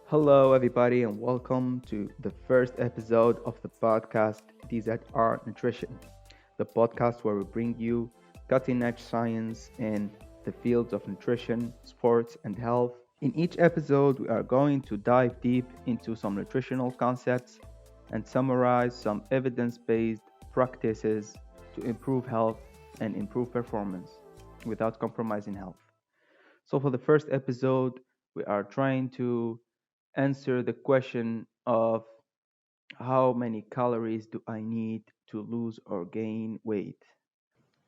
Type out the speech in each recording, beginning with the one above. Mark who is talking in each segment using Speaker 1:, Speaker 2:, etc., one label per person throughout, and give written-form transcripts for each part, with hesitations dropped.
Speaker 1: Hello, everybody, and welcome to the first episode of the podcast DZR Nutrition, the podcast where we bring you cutting edge science in the fields of nutrition, sports, and health. In each episode, we are going to dive deep into some nutritional concepts and summarize some evidence based practices to improve health and improve performance without compromising health. So, for the first episode, we are trying to answer the question of how many calories do I need to lose or gain weight?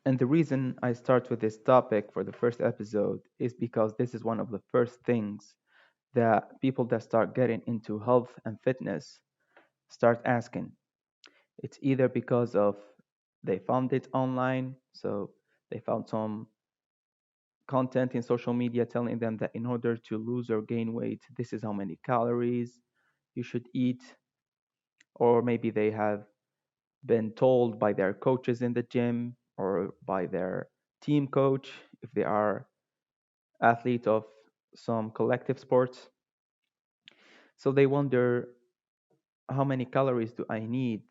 Speaker 1: And the reason I start with this topic for the first episode is because this is one of the first things that people that start getting into health and fitness start asking. It's either because of they found it online, so they found some content in social media telling them that in order to lose or gain weight, this is how many calories you should eat, or maybe they have been told by their coaches in the gym or by their team coach if they are athletes of some collective sports. So they wonder, how many calories do I need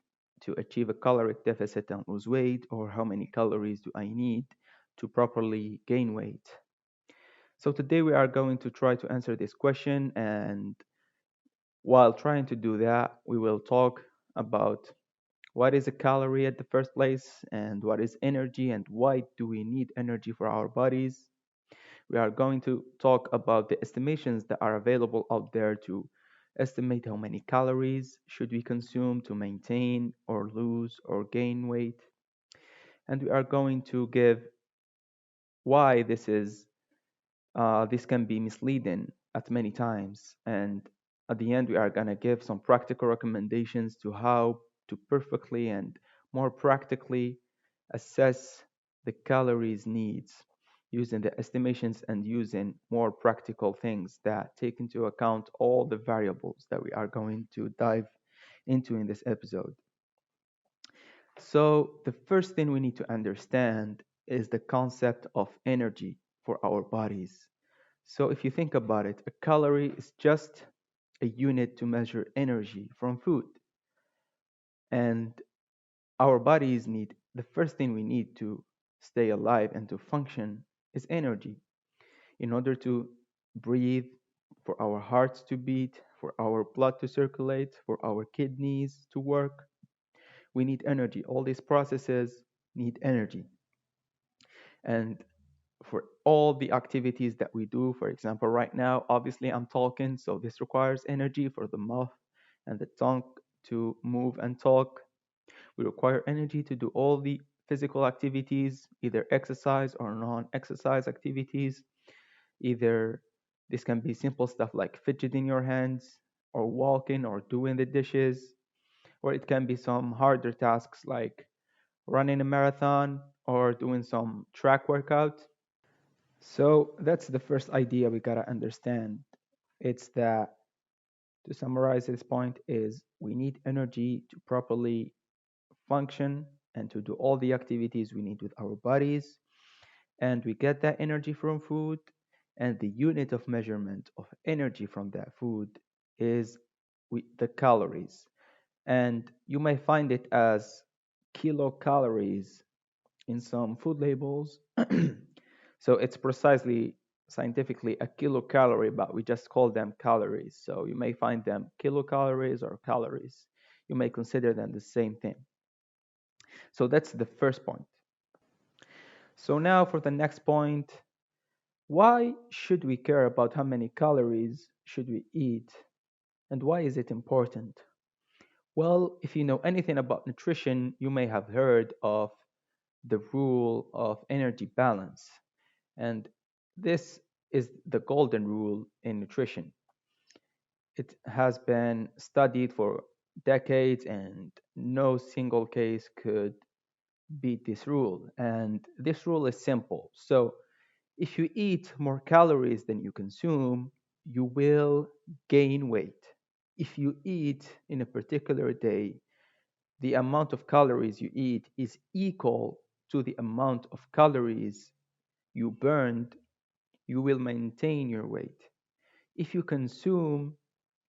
Speaker 1: to achieve a caloric deficit and lose weight, or how many calories do I need to properly gain weight? So today we are going to try to answer this question, and while trying to do that, we will talk about what is a calorie at the first place and what is energy and why do we need energy for our bodies. We are going to talk about the estimations that are available out there to estimate how many calories should we consume to maintain or lose or gain weight. And we are going to give why this can be misleading at many times. And at the end, we are going to give some practical recommendations to how to perfectly and more practically assess the calories needs using the estimations and using more practical things that take into account all the variables that we are going to dive into in this episode. So, the first thing we need to understand is the concept of energy for our bodies. So if you think about it, a calorie is just a unit to measure energy from food. And our bodies need the first thing we need to stay alive and to function is energy. In order to breathe, for our hearts to beat, for our blood to circulate, for our kidneys to work, we need energy. All these processes need energy. And for all the activities that we do. For example, right now, obviously I'm talking, so this requires energy for the mouth and the tongue to move and talk. We require energy to do all the physical activities, either exercise or non exercise activities. Either this can be simple stuff like fidgeting your hands, or walking, or doing the dishes, or it can be some harder tasks like running a marathon or doing some track workout. So that's the first idea we gotta understand. It's that, to summarize this point, is we need energy to properly function and to do all the activities we need with our bodies. And we get that energy from food. And the unit of measurement of energy from that food is the calories. And you may find it as kilocalories in some food labels. So it's precisely scientifically a kilocalorie, but we just call them calories. So you may find them kilocalories or calories. You may consider them the same thing. So that's the first point. So now for the next point, why should we care about how many calories should we eat and why is it important? Well, if you know anything about nutrition, you may have heard of the rule of energy balance. And this is the golden rule in nutrition. It has been studied for decades, and no single case could beat this rule. And this rule is simple. So, if you eat more calories than you consume, you will gain weight. If you eat in a particular day, the amount of calories you eat is equal to the amount of calories you burned, you will maintain your weight. If you consume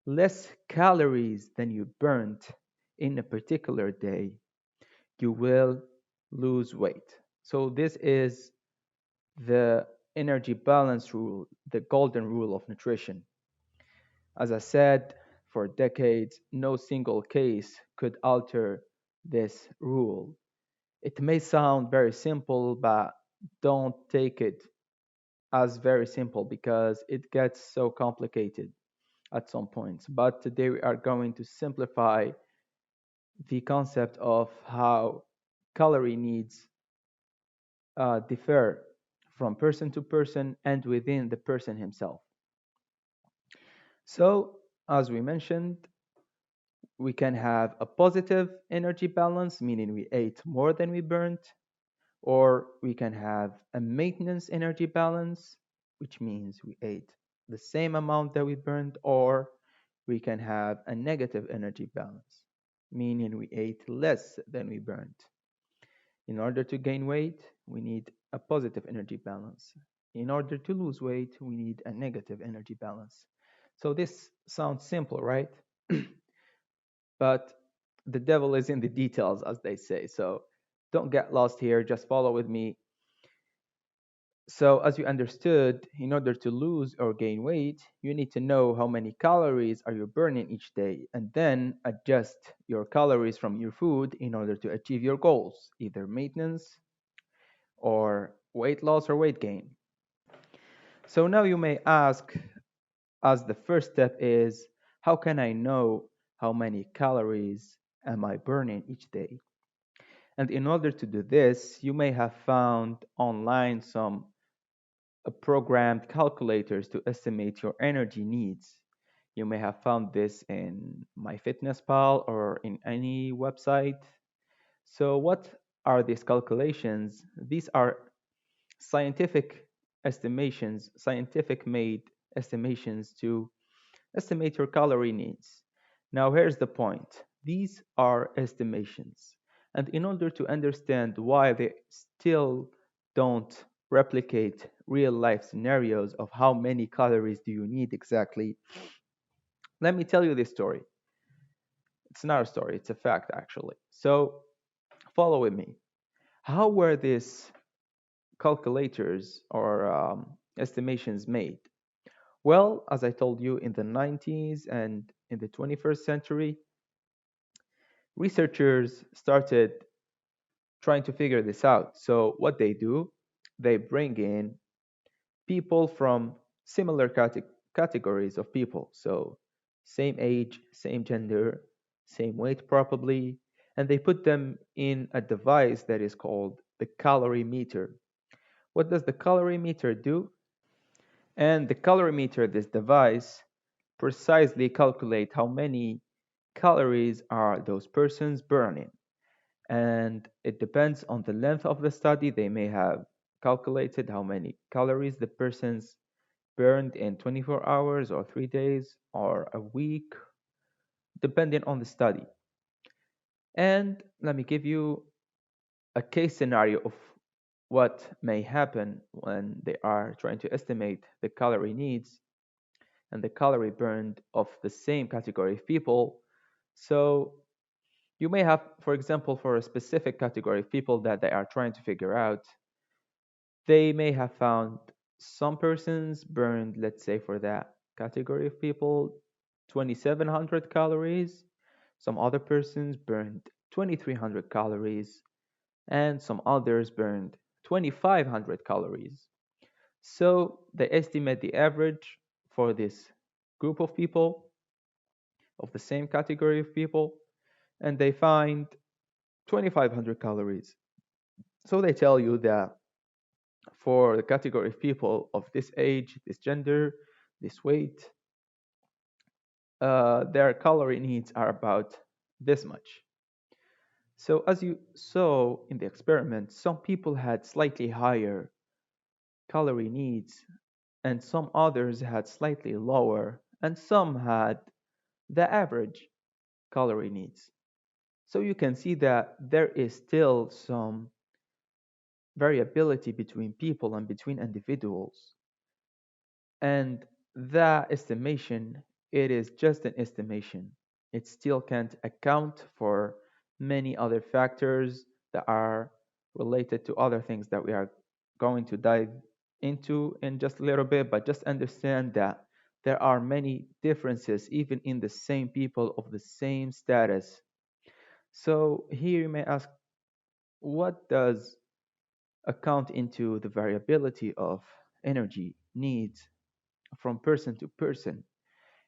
Speaker 1: less calories than you burnt in a particular day, you will lose weight. So, this is the energy balance rule, the golden rule of nutrition. As I said, for decades, no single case could alter this rule. It may sound very simple, but don't take it as very simple because it gets so complicated at some points. But today we are going to simplify the concept of how calorie needs differ from person to person and within the person himself. So, as we mentioned, we can have a positive energy balance, meaning we ate more than we burned, or we can have a maintenance energy balance, which means we ate the same amount that we burned, or we can have a negative energy balance, meaning we ate less than we burned. In order to gain weight, we need a positive energy balance. In order to lose weight, we need a negative energy balance. So this sounds simple, right? But the devil is in the details, as they say. So don't get lost here. Just follow with me. So, as you understood, in order to lose or gain weight, you need to know how many calories are you burning each day and then adjust your calories from your food in order to achieve your goals, either maintenance or weight loss or weight gain. So now you may ask, as the first step is, how can I know how many calories am I burning each day? And in order to do this, you may have found online some programmed calculators to estimate your energy needs. You may have found this in MyFitnessPal or in any website. So, what are these calculations? These are scientific estimations, scientific made estimations to estimate your calorie needs. Now, here's the point these are estimations. And in order to understand why they still don't replicate real life scenarios of how many calories do you need exactly, let me tell you this story. It's not a story, it's a fact actually. So, follow with me. How were these calculators or estimations made? Well, as I told you, in the 90s and in the 21st century, researchers started trying to figure this out. So, what they do, they bring in people from similar categories of people. So, same age, same gender, same weight, probably, and they put them in a device that is called the calorie meter. What does the calorie meter do? And the calorie meter, this device, precisely calculate how many calories are those persons burning. And it depends on the length of the study. They may have calculated how many calories the persons burned in 24 hours or 3 days or a week, depending on the study. And let me give you a case scenario of what may happen when they are trying to estimate the calorie needs and the calorie burned of the same category of people. So you may have, for example, for a specific category of people that they are trying to figure out, they may have found some persons burned, let's say, for that category of people, 2,700 calories. Some other persons burned 2,300 calories, and some others burned 2,500 calories. So they estimate the average for this group of people, of the same category of people, and they find 2,500 calories. So they tell you that for the category of people of this age, this gender, this weight, their calorie needs are about this much. So, as you saw in the experiment, some people had slightly higher calorie needs, and some others had slightly lower, and some had the average calorie needs. So, you can see that there is still some variability between people and between individuals. And that estimation it is just an estimation. It still can't account for many other factors that are related to other things that we are going to dive into in just a little bit, but just understand that there are many differences even in the same people of the same status. So here you may ask, what does account into the variability of energy needs from person to person?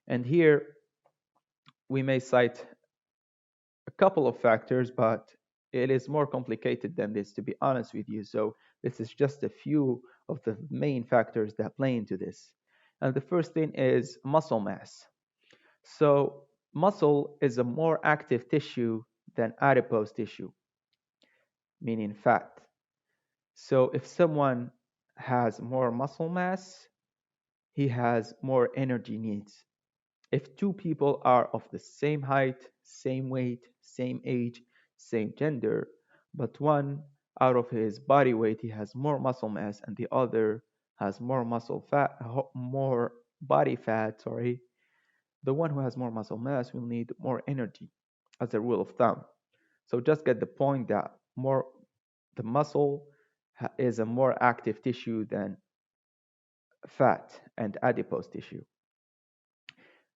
Speaker 1: And here we may cite a couple of factors, but it is more complicated than this, to be honest with you. So this is just a few of the main factors that play into this. And the first thing is muscle mass. So muscle is a more active tissue than adipose tissue, meaning fat. So if someone has more muscle mass, he has more energy needs. If two people are of the same height, same weight, same age, same gender, but one out of his body weight he has more muscle mass and the other has more muscle fat, more body fat, sorry, the one who has more muscle mass will need more energy as a rule of thumb. So just get the point that more the muscle is a more active tissue than fat and adipose tissue.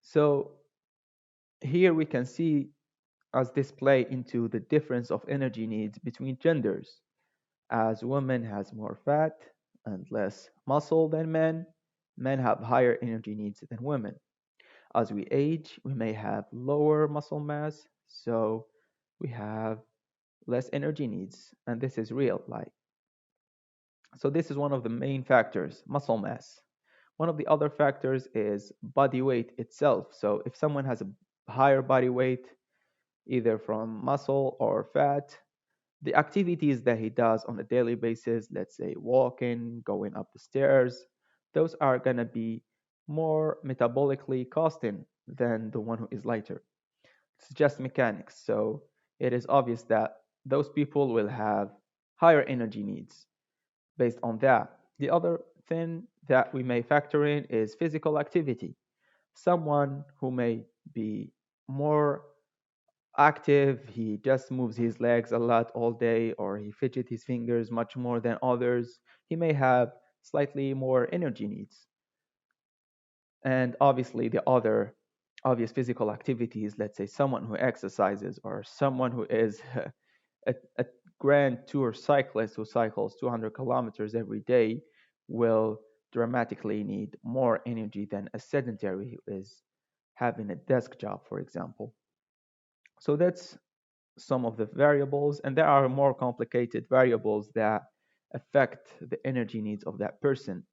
Speaker 1: So here we can see as this play into the difference of energy needs between genders. As women has more fat and less muscle than men, men have higher energy needs than women. As we age, we may have lower muscle mass, so we have less energy needs, and this is real. Like, so this is one of the main factors, muscle mass. One of the other factors is body weight itself. So if someone has a higher body weight, either from muscle or fat, the activities that he does on a daily basis, let's say walking, going up the stairs, those are going to be more metabolically costing than the one who is lighter. It's just mechanics. So it is obvious that those people will have higher energy needs based on that. The other thing that we may factor in is physical activity. Someone who may be more active, he just moves his legs a lot all day, or he fidget his fingers much more than others, he may have slightly more energy needs. And obviously, the other obvious physical activities, let's say someone who exercises or someone who is a grand tour cyclist who cycles 200 kilometers every day, will dramatically need more energy than a sedentary who is having a desk job, for example. So that's some of the variables, and there are more complicated variables that affect the energy needs of that person.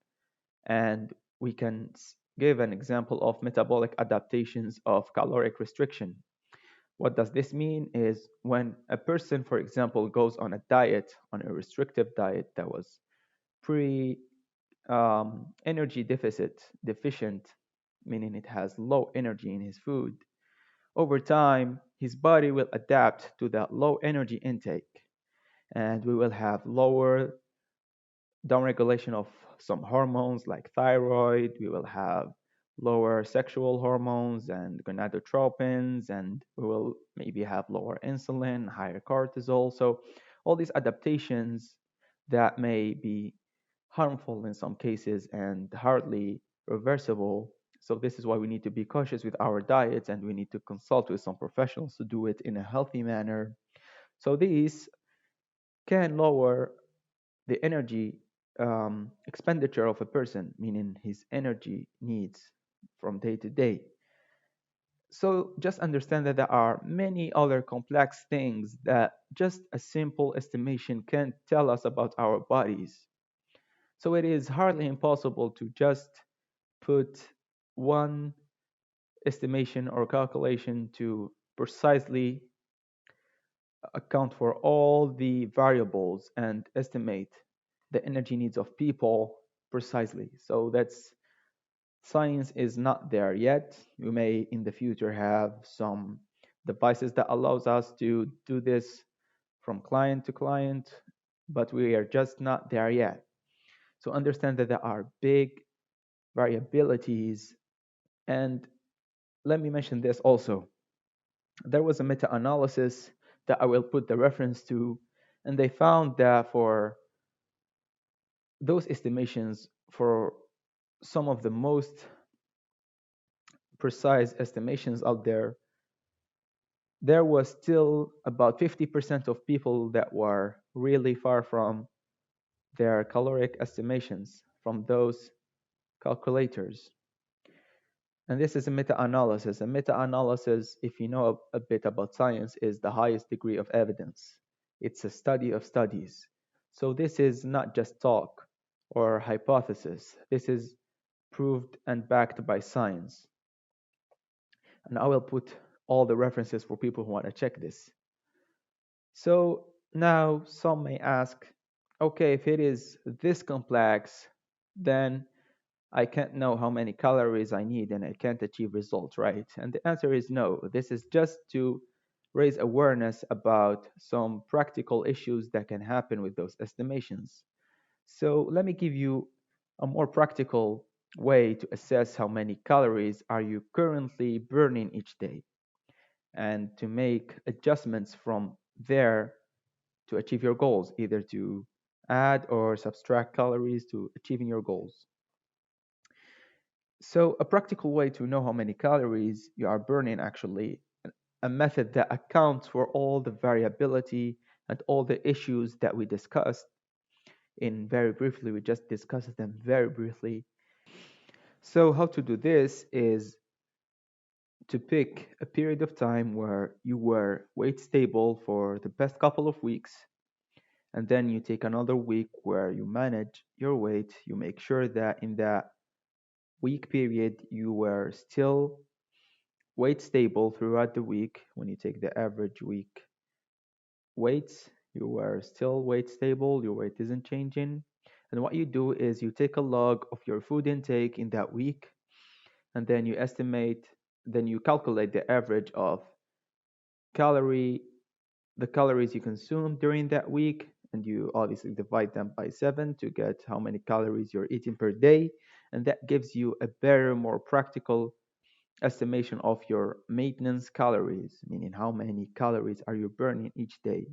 Speaker 1: And we can give an example of metabolic adaptations of caloric restriction. What does this mean is when a person, for example, goes on a diet, on a restrictive diet that was pre energy deficient, meaning it has low energy in his food, over time, his body will adapt to that low energy intake, and we will have lower downregulation of some hormones like thyroid. We will have lower sexual hormones and gonadotropins, and we will maybe have lower insulin, higher cortisol. So, all these adaptations that may be harmful in some cases and hardly reversible. So, this is why we need to be cautious with our diets and we need to consult with some professionals to do it in a healthy manner. So, these can lower the energy expenditure of a person, meaning his energy needs from day to day. So just understand that there are many other complex things that just a simple estimation can tell us about our bodies. So it is hardly impossible to just put one estimation or calculation to precisely account for all the variables and estimate the energy needs of people precisely. So that's science is not there yet. We may in the future have some devices that allows us to do this from client to client, but we are just not there yet. So understand that there are big variabilities, and let me mention this also. There was a meta-analysis that I will put the reference to, and they found that for those estimations, for some of the most precise estimations out there, there was still about 50% of people that were really far from their caloric estimations from those calculators. And this is a meta-analysis. A meta-analysis, if you know a bit about science, is the highest degree of evidence. It's a study of studies. So this is not just talk or hypothesis. This is proved and backed by science. And I will put all the references for people who want to check this. So now some may ask, okay, if it is this complex, then I can't know how many calories I need and I can't achieve results, right? And the answer is no. This is just to raise awareness about some practical issues that can happen with those estimations. So let me give you a more practical way to assess how many calories are you currently burning each day and to make adjustments from there to achieve your goals, either to add or subtract calories to achieving your goals. So, a practical way to know how many calories you are burning actually, a method that accounts for all the variability and all the issues that we discussed in very briefly. We just discussed them very briefly. So, how to do this is to pick a period of time where you were weight stable for the past couple of weeks, and then you take another week where you manage your weight. You make sure that in that week period you were still weight stable throughout the week. When you take the average week weights, you are still weight stable, your weight isn't changing. And what you do is you take a log of your food intake in that week, and then you estimate, then you calculate the average of calorie, the calories you consume during that week, and you obviously divide them by 7 to get how many calories you're eating per day. And that gives you a better, more practical estimation of your maintenance calories, meaning how many calories are you burning each day.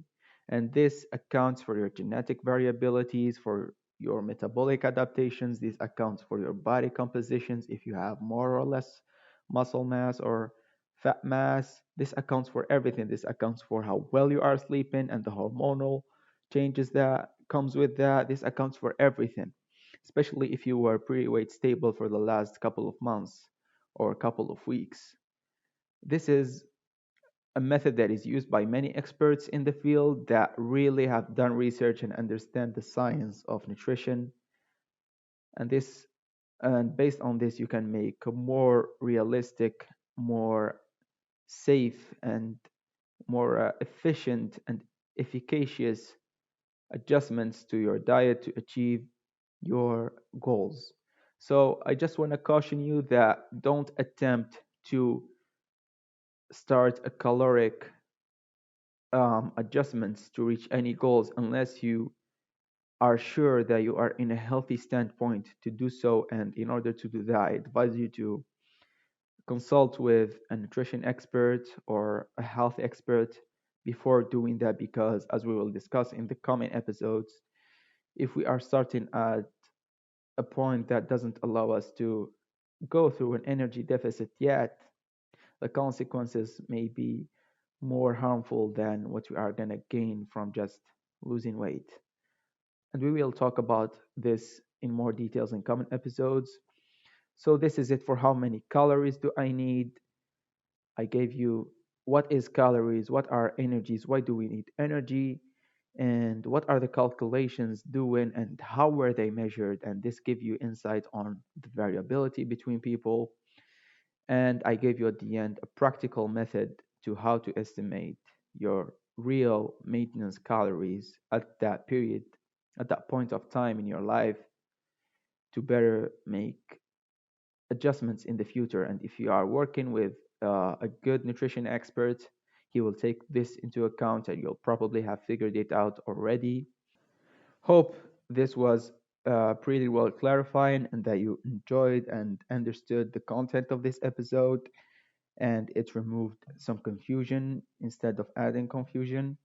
Speaker 1: And this accounts for your genetic variabilities, for your metabolic adaptations. This accounts for your body compositions, if you have more or less muscle mass or fat mass. This accounts for everything. This accounts for how well you are sleeping and the hormonal changes that comes with that. This accounts for everything, especially if you were pretty weight stable for the last couple of months or a couple of weeks. This is a method that is used by many experts in the field that really have done research and understand the science of nutrition. And this and based on this, you can make a more realistic, more safe, and more efficient and efficacious adjustments to your diet to achieve your goals. So I just want to caution you that don't attempt to start a caloric adjustments to reach any goals unless you are sure that you are in a healthy standpoint to do so. And in order to do that, I advise you to consult with a nutrition expert or a health expert before doing that, because as we will discuss in the coming episodes, if we are starting at a point that doesn't allow us to go through an energy deficit yet, the consequences may be more harmful than what we are going to gain from just losing weight. And we will talk about this in more details in coming episodes. So this is it for how many calories do I need. I gave you what is calories, what are energies, why do we need energy, and what are the calculations doing and how were they measured. And this give you insight on the variability between people. And I gave you at the end a practical method to how to estimate your real maintenance calories at that period, at that point of time in your life, to better make adjustments in the future. And if you are working with a good nutrition expert, he will take this into account and you'll probably have figured it out already. Hope this was pretty well clarifying and that you enjoyed and understood the content of this episode. and it removed some confusion instead of adding confusion.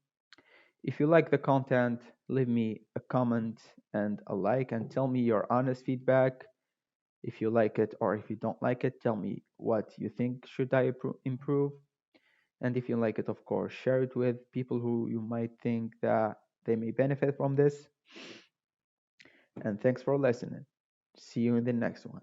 Speaker 1: If you like the content, leave me a comment and a like and tell me your honest feedback. If you like it or if you don't like it, tell me what you think should I improve. And if you like it, of course, share it with people who you might think that they may benefit from this. And thanks for listening. See you in the next one.